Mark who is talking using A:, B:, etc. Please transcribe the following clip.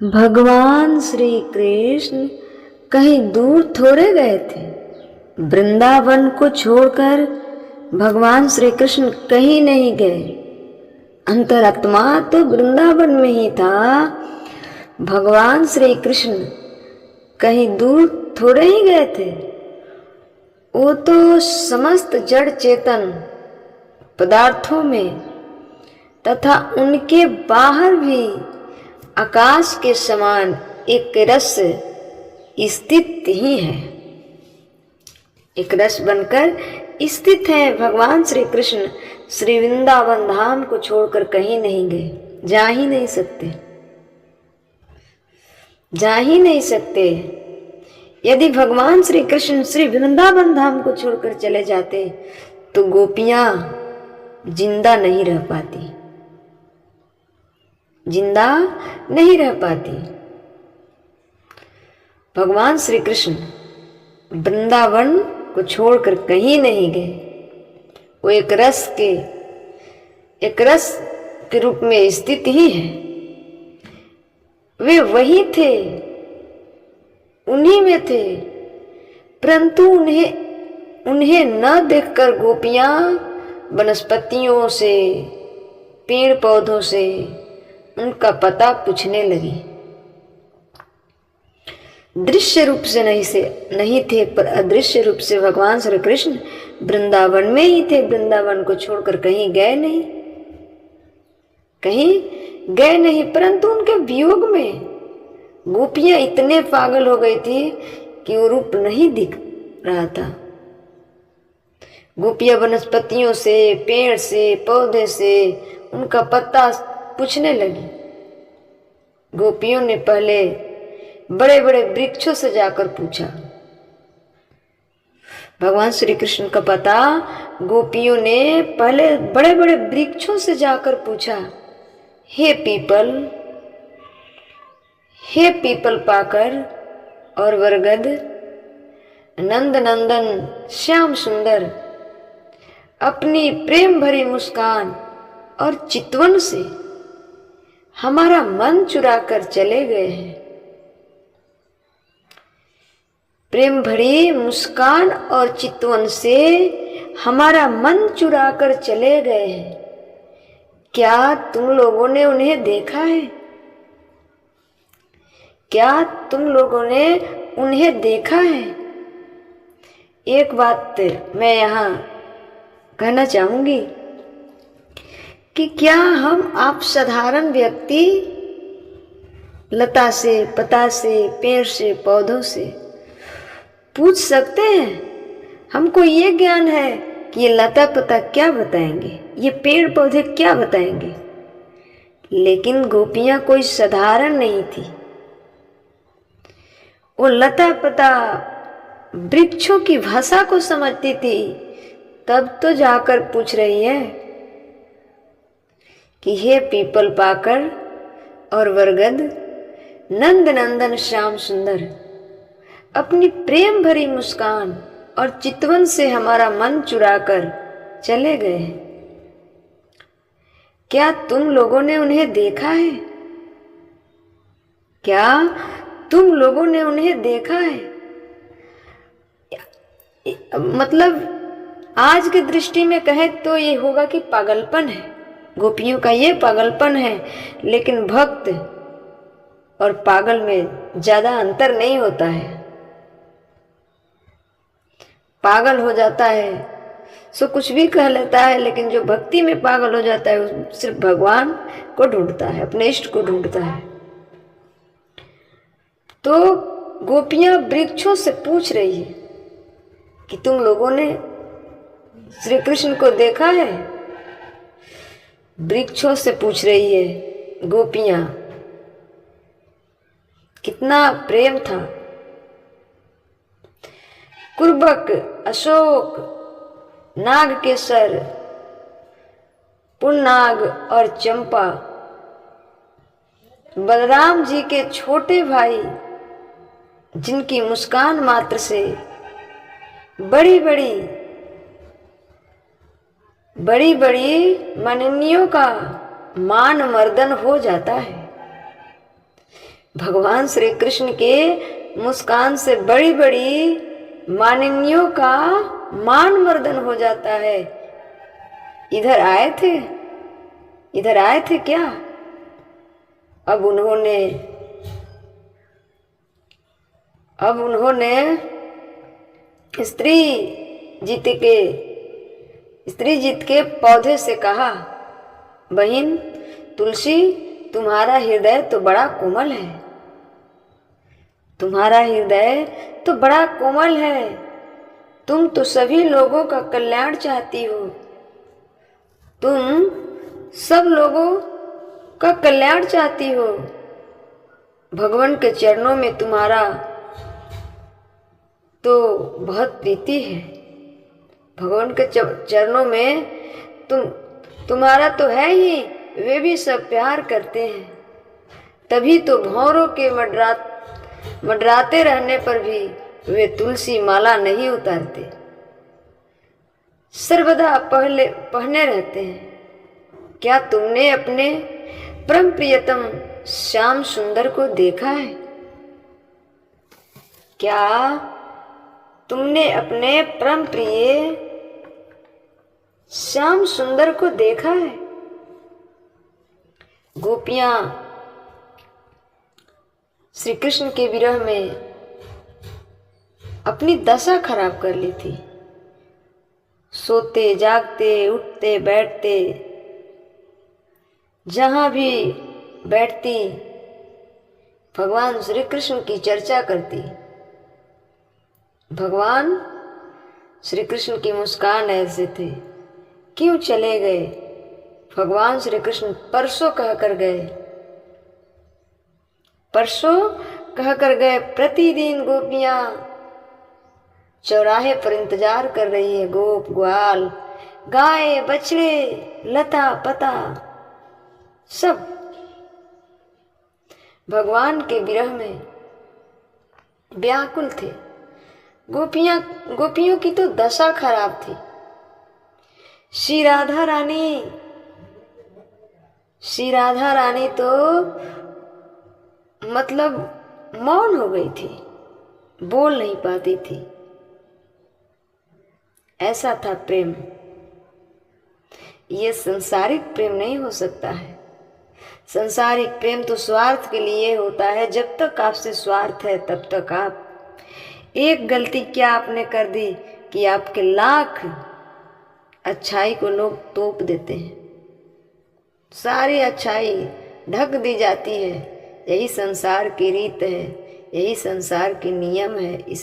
A: भगवान श्री कृष्ण कहीं दूर थोड़े गए थे। वृंदावन को छोड़कर भगवान श्री कृष्ण कहीं नहीं गए। अंतरात्मा तो वृंदावन में ही था। भगवान श्री कृष्ण कहीं दूर थोड़े ही गए थे। वो तो समस्त जड़ चेतन पदार्थों में तथा उनके बाहर भी आकाश के समान एक रस स्थित ही है, एक रस बनकर स्थित है। भगवान श्री कृष्ण श्री वृंदावन धाम को छोड़कर कहीं नहीं गए, जा ही नहीं सकते, जा ही नहीं सकते। यदि भगवान श्री कृष्ण श्री वृंदावन धाम को छोड़कर चले जाते तो गोपियां जिंदा नहीं रह पाती, जिंदा नहीं रह पाती। भगवान श्री कृष्ण वृंदावन को छोड़कर कहीं नहीं गए। वो एक रस के रूप में स्थित ही है। वे वही थे, उन्हीं में थे, परंतु उन्हें न देखकर गोपियां वनस्पतियों से, पेड़ पौधों से उनका पता पूछने लगी। दृश्य रूप से नहीं थे, पर अदृश्य रूप से भगवान श्री कृष्ण वृंदावन में ही थे। वृंदावन को छोड़कर कहीं गए नहीं, कहीं गए नहीं। परंतु उनके वियोग में गोपियां इतने पागल हो गई थी कि वो रूप नहीं दिख रहा था। गोपियां वनस्पतियों से, पेड़ से, पौधे से उनका पता पूछने लगी। गोपियों ने पहले बड़े बड़े वृक्षों से जाकर पूछा। भगवान श्री कृष्ण का पता गोपियों ने पहले बड़े बड़े वृक्षों से जाकर पूछा। हे पीपल पाकर और बरगद, नंद नंदन श्याम सुंदर, अपनी प्रेम भरी मुस्कान और चितवन से हमारा मन चुरा कर चले गए हैं। प्रेम भरी मुस्कान और चितवन से हमारा मन चुरा कर चले गए हैं। क्या तुम लोगों ने उन्हें देखा है? क्या तुम लोगों ने उन्हें देखा है? एक बात मैं यहाँ कहना चाहूंगी कि क्या हम आप साधारण व्यक्ति लता से, पता से, पेड़ से, पौधों से पूछ सकते हैं? हमको ये ज्ञान है कि ये लता पता क्या बताएंगे, ये पेड़ पौधे क्या बताएंगे। लेकिन गोपियां कोई साधारण नहीं थी। वो लता पता वृक्षों की भाषा को समझती थी, तब तो जाकर पूछ रही है कि हे पीपल पाकर और बरगद, नंद नंदन श्याम सुंदर, अपनी प्रेम भरी मुस्कान और चितवन से हमारा मन चुराकर चले गए हैं। क्या तुम लोगों ने उन्हें देखा है? क्या तुम लोगों ने उन्हें देखा है? मतलब आज की दृष्टि में कहें तो ये होगा कि पागलपन है, गोपियों का ये पागलपन है। लेकिन भक्त और पागल में ज्यादा अंतर नहीं होता है। पागल हो जाता है सो कुछ भी कह लेता है, लेकिन जो भक्ति में पागल हो जाता है वो सिर्फ भगवान को ढूंढता है, अपने इष्ट को ढूंढता है। तो गोपियां वृक्षों से पूछ रही है कि तुम लोगों ने श्री कृष्ण को देखा है? वृक्षों से पूछ रही है गोपियां। कितना प्रेम था। कुर्बक, अशोक, नागकेसर, पुन्नाग और चंपा बलराम जी के छोटे भाई, जिनकी मुस्कान मात्र से बड़ी बड़ी मननियों का मान मर्दन हो जाता है। भगवान श्री कृष्ण के मुस्कान से बड़ी बड़ी मानिनियों का मान मर्दन हो जाता है। इधर आए थे क्या? अब उन्होंने स्त्री जीत के पौधे से कहा, बहन तुलसी, तुम्हारा हृदय तो बड़ा कोमल है। तुम तो सभी लोगों का कल्याण चाहती हो। तुम सब लोगों का कल्याण चाहती हो। भगवान के चरणों में तुम्हारा तो बहुत प्रीति है। भगवान के चरणों में तुम्हारा तो है ही, वे भी सब प्यार करते हैं। तभी तो भंवरों के मंडराते रहने पर भी वे तुलसी माला नहीं उतारते, सर्वदा पहने रहते हैं। क्या तुमने अपने परम प्रियतम श्याम सुंदर को देखा है? क्या तुमने अपने परम प्रिय श्याम सुंदर को देखा है? गोपियां श्री कृष्ण के विरह में अपनी दशा खराब कर ली थी। सोते जागते उठते बैठते, जहां भी बैठती भगवान श्री कृष्ण की चर्चा करती। भगवान श्री कृष्ण की मुस्कान ऐसे थे। क्यों चले गए? भगवान श्री कृष्ण परसों कहकर गए। प्रतिदिन गोपियां चौराहे पर इंतजार कर रही है। गोप ग्वाल, गाय बछड़े, लता पता सब भगवान के विरह में व्याकुल थे। गोपियों की तो दशा खराब थी। श्री राधा रानी तो मतलब मौन हो गई थी, बोल नहीं पाती थी। ऐसा था प्रेम। ये सांसारिक प्रेम नहीं हो सकता है। सांसारिक प्रेम तो स्वार्थ के लिए होता है। जब तक आपसे स्वार्थ है तब तक आप, एक गलती क्या आपने कर दी कि आपके लाख अच्छाई को लोग तोप देते हैं, सारी अच्छाई ढक दी जाती है। यही संसार की रीत है, यही संसार के नियम है। इसलिए